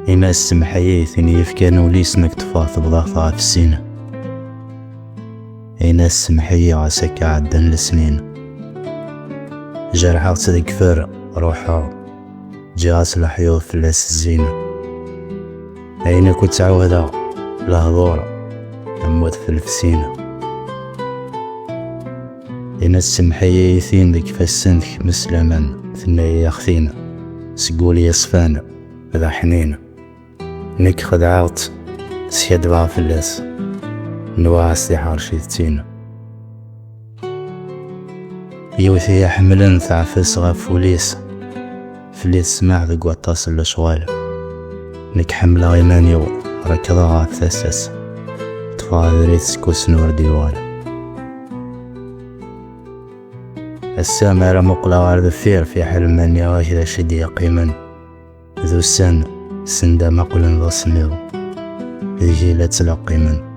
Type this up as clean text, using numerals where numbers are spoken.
إما السمحية ثاني يفكانو ليسنك تفاث بضغطها في السينة. إنا السمحية عساك عدن لسنين جرحة تذكفر روحها جاس الحيوط في لاس الزينة. أين كنت عوضة لهضور أموت في الفسينة. إنا السمحية يثين ذيك فالسنك مسلما ثنايا يخثينا سقولي يصفانا ذا حنينة. نك خدعات سياد بها في اللاس نواع استحار شيتينا. يوثي حملا ثعفس غاف فوليس فليس سماع ذق وطاس لشغال. نك حملة غيمانيو ركضها ثاسس تفاذريت سكوس نور ديوان. السامرة مقلة غير ذفير في حلمان يغاش ذا شدي قيما ذو السن سندا مقل ذا سنيض ذي لا تلاقي من